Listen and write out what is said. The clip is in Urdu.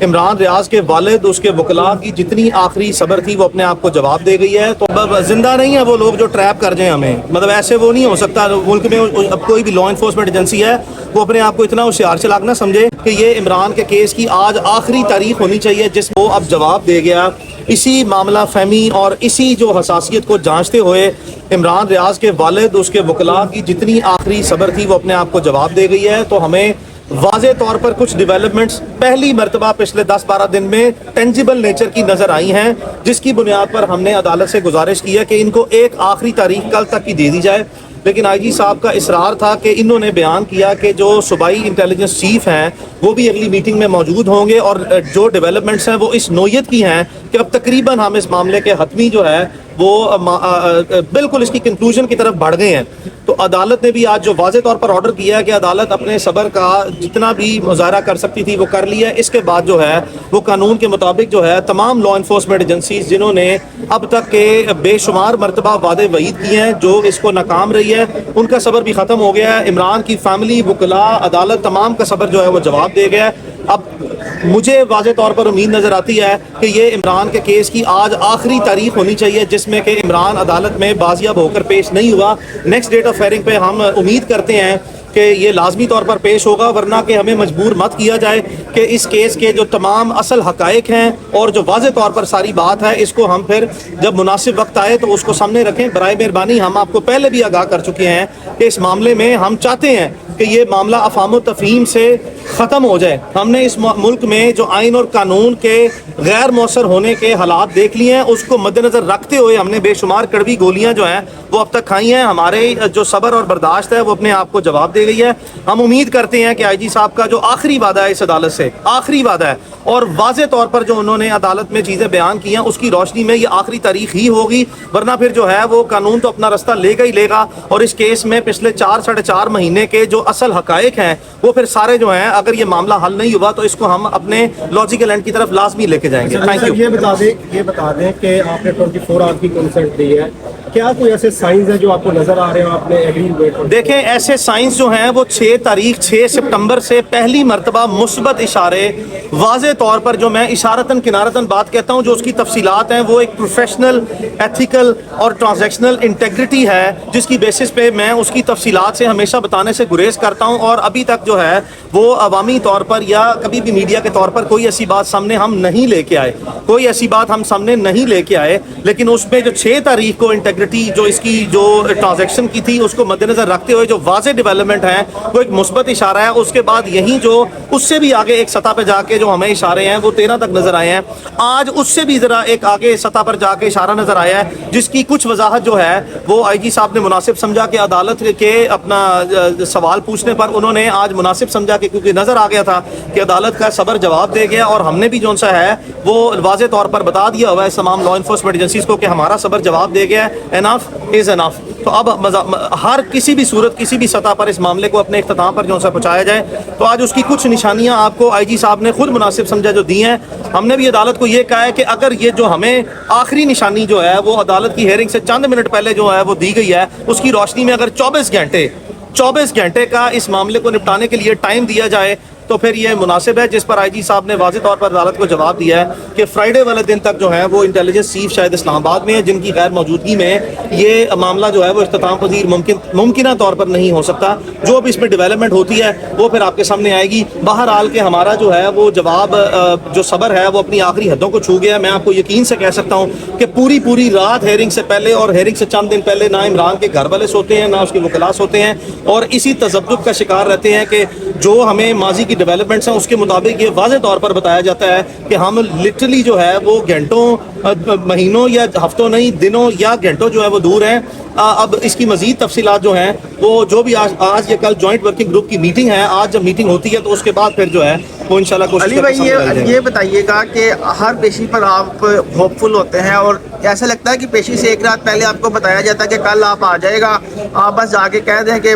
عمران ریاض کے والد اس کے وکلاء کی جتنی آخری صبر تھی وہ اپنے آپ کو جواب دے گئی ہے. تو اب زندہ نہیں ہے وہ لوگ جو ٹریپ کر جائیں ہمیں, مطلب ایسے وہ نہیں ہو سکتا. ملک میں اب کوئی بھی لا انفورسمنٹ ایجنسی ہے وہ اپنے آپ کو اتنا ہوشیار چلاک نہ سمجھے کہ یہ عمران کے کیس کی آج آخری تاریخ ہونی چاہیے جس کو اب جواب دے گیا. اسی معاملہ فہمی اور اسی جو حساسیت کو جانچتے ہوئے عمران ریاض کے والد اس کے وکلاء کی جتنی آخری صبر تھی وہ اپنے آپ کو جواب دے گئی ہے. تو ہمیں واضح طور پر کچھ ڈیولپمنٹس پہلی مرتبہ پچھلے 10-12 دن میں ٹینجیبل نیچر کی نظر آئی ہیں, جس کی بنیاد پر ہم نے عدالت سے گزارش کی ہے کہ ان کو ایک آخری تاریخ کل تک کی دے دی جائے. لیکن آئی جی صاحب کا اصرار تھا کہ انہوں نے بیان کیا کہ جو صوبائی انٹیلیجنس چیف ہیں وہ بھی اگلی میٹنگ میں موجود ہوں گے, اور جو ڈیولپمنٹس ہیں وہ اس نوعیت کی ہیں کہ اب تقریباً ہم اس معاملے کے حتمی جو ہے وہ بالکل اس کی کنکلوژن کی طرف بڑھ گئے ہیں. تو عدالت نے بھی آج جو واضح طور پر آرڈر کیا ہے کہ عدالت اپنے صبر کا جتنا بھی مظاہرہ کر سکتی تھی وہ کر لیا ہے. اس کے بعد جو ہے وہ قانون کے مطابق جو ہے تمام لا انفورسمنٹ ایجنسیز جنہوں نے اب تک کے بے شمار مرتبہ وعدے وعید کیے ہیں جو اس کو ناکام رہی ہے, ان کا صبر بھی ختم ہو گیا ہے. عمران کی فیملی, وکلاء, عدالت تمام کا صبر جو ہے وہ جواب دے گیا ہے. اب مجھے واضح طور پر امید نظر آتی ہے کہ یہ عمران کے کیس کی آج آخری تاریخ ہونی چاہیے جس میں کہ عمران عدالت میں بازیاب ہو کر پیش نہیں ہوا. نیکسٹ ڈیٹ آف ہیئرنگ پہ ہم امید کرتے ہیں کہ یہ لازمی طور پر پیش ہوگا, ورنہ کہ ہمیں مجبور مت کیا جائے کہ اس کیس کے جو تمام اصل حقائق ہیں اور جو واضح طور پر ساری بات ہے اس کو ہم پھر جب مناسب وقت آئے تو اس کو سامنے رکھیں. برائے مہربانی ہم آپ کو پہلے بھی آگاہ کر چکے ہیں کہ اس معاملے میں ہم چاہتے ہیں کہ یہ معاملہ افہام و تفہیم سے ختم ہو جائے. ہم نے اس ملک میں جو آئین اور قانون کے غیر مؤثر ہونے کے حالات دیکھ لیے ہیں, اس کو مد نظر رکھتے ہوئے ہم نے بے شمار کڑوی گولیاں جو ہیں وہ اب تک کھائی ہیں. ہمارے جو صبر اور برداشت ہے وہ اپنے آپ کو جواب دے گئی ہے. ہم امید کرتے ہیں کہ آئی جی صاحب کا جو آخری وعدہ ہے اس عدالت سے, آخری وعدہ ہے, اور واضح طور پر جو انہوں نے عدالت میں چیزیں بیان کی ہیں اس کی روشنی میں یہ آخری تاریخ ہی ہوگی, ورنہ پھر جو ہے وہ قانون تو اپنا رستہ لے گا ہی لے گا. اور اس کیس میں پچھلے 4-4.5 مہینے کے جو اصل حقائق ہیں وہ پھر سارے جو ہیں, اگر یہ معاملہ حل نہیں ہوا تو اس کو ہم اپنے لاجیکل اینڈ کی طرف لازمی لے کے جائیں گے. Thank you. یہ بتا دیں کہ آپ نے 24 آورس کی کنسنٹ دی ہے, کیا کوئی ایسے سائنز ہیں جو آپ کو نظر آ رہے ہیں آپ نے ایگری ہوئے؟ دیکھیں ایسے سائنس جو ہیں وہ 6 سپٹمبر سے پہلی مرتبہ مثبت اشارے واضح طور پر, جو میں اشارتاً کنارتاً بات کہتا ہوں, جو اس کی تفصیلات ہیں وہ ایک پروفیشنل, ایتھیکل اور ٹرانزیکشنل انٹیگریٹی ہے جس کی بیسس پہ میں اس کی تفصیلات سے ہمیشہ بتانے سے گریز کرتا ہوں. اور ابھی تک جو ہے وہ عوامی طور پر یا کبھی بھی میڈیا کے طور پر کوئی ایسی بات سامنے ہم نہیں لے کے آئے, کوئی ایسی بات ہم سامنے نہیں لے کے آئے. لیکن اس میں جو 6 تاریخ کو انٹیگریٹی جو اس کی جو ٹرانزیکشن کی تھی اس کو مد نظر رکھتے ہوئے جو واضح ڈیولپمنٹ ہے وہ ایک مثبت اشارہ ہے. اس کے بعد یہیں جو اس سے بھی آگے ایک سطح پہ جا کے جو ہمیں اشارے ہیں وہ 13 تک نظر آئے ہیں. آج اس سے بھی ذرا ایک آگے سطح پر جا کے اشارہ نظر آیا ہے جس کی کچھ وضاحت جو ہے وہ آئی جی صاحب نے مناسب سمجھا کہ عدالت کے اپنا سوال پوچھنے پر انہوں نے آج مناسب سمجھا کہ کیونکہ نظر آ گیا تھا کہ عدالت کا صبر جواب دے گیا, اور ہم نے بھی جو سا ہے وہ واضح طور پر بتا دیا ہوا ہے تمام لا انفورسمنٹ ایجنسیز کو کہ ہمارا صبر جواب دے گیا ہے. انف از انف. تو اب ہر کسی بھی صورت, کسی بھی سطح پر اس معاملے کو اپنے اختتام پر جو سا پہنچایا جائے. تو آج اس کی کچھ نشانیاں آپ کو آئی جی صاحب نے خود مناسب سمجھا جو دی ہیں. ہم نے بھی عدالت کو یہ کہا ہے کہ اگر یہ جو ہمیں آخری نشانی جو ہے وہ عدالت کی ہیئرنگ سے چند منٹ پہلے جو ہے وہ دی گئی ہے, اس کی روشنی میں اگر 24 گھنٹے کا اس معاملے کو نپٹانے کے لیے ٹائم دیا جائے تو پھر یہ مناسب ہے. جس پر آئی جی صاحب نے واضح طور پر عدالت کو جواب دیا ہے کہ فرائیڈے والے دن تک جو ہے وہ انٹیلیجنس چیف شاید اسلام آباد میں ہے, جن کی غیر موجودگی میں یہ معاملہ جو ہے وہ اختتام پذیر ممکنہ طور پر نہیں ہو سکتا. جو بھی اس میں ڈیولپمنٹ ہوتی ہے وہ پھر آپ کے سامنے آئے گی. بہرحال کہ ہمارا جو ہے وہ جواب جو صبر ہے وہ اپنی آخری حدوں کو چھو گیا. میں آپ کو یقین سے کہہ سکتا ہوں کہ پوری رات ہیئرنگ سے پہلے اور ہیئرنگ سے چند دن پہلے نہ عمران کے گھر والے سوتے ہیں نہ اس کے وکلاء سوتے ہیں, اور اسی تذبذب کا شکار رہتے ہیں کہ جو ہمیں ماضی کی ڈیولپمنٹس ہیں اس کے مطابق یہ واضح طور پر بتایا جاتا ہے کہ ہم لٹرلی جو ہے وہ گھنٹوں, مہینوں یا ہفتوں نہیں, دنوں یا گھنٹوں جو ہے وہ دور ہیں. اب اس کی مزید تفصیلات جو ہیں وہ جو بھی آج یا کل جوائنٹ ورکنگ گروپ کی میٹنگ ہے, آج جب میٹنگ ہوتی ہے تو اس کے بعد پھر جو ہے وہ انشاءاللہ کوشش علی بھائی یہ بتائیے گا کہ ہر پیشی پر آپ ہوپ فل ہوتے ہیں اور ایسا لگتا ہے کہ پیشی سے ایک رات پہلے آپ کو بتایا جاتا ہے کہ کل آپ آ جائے گا, آپ بس جا کے کہہ دیں کہ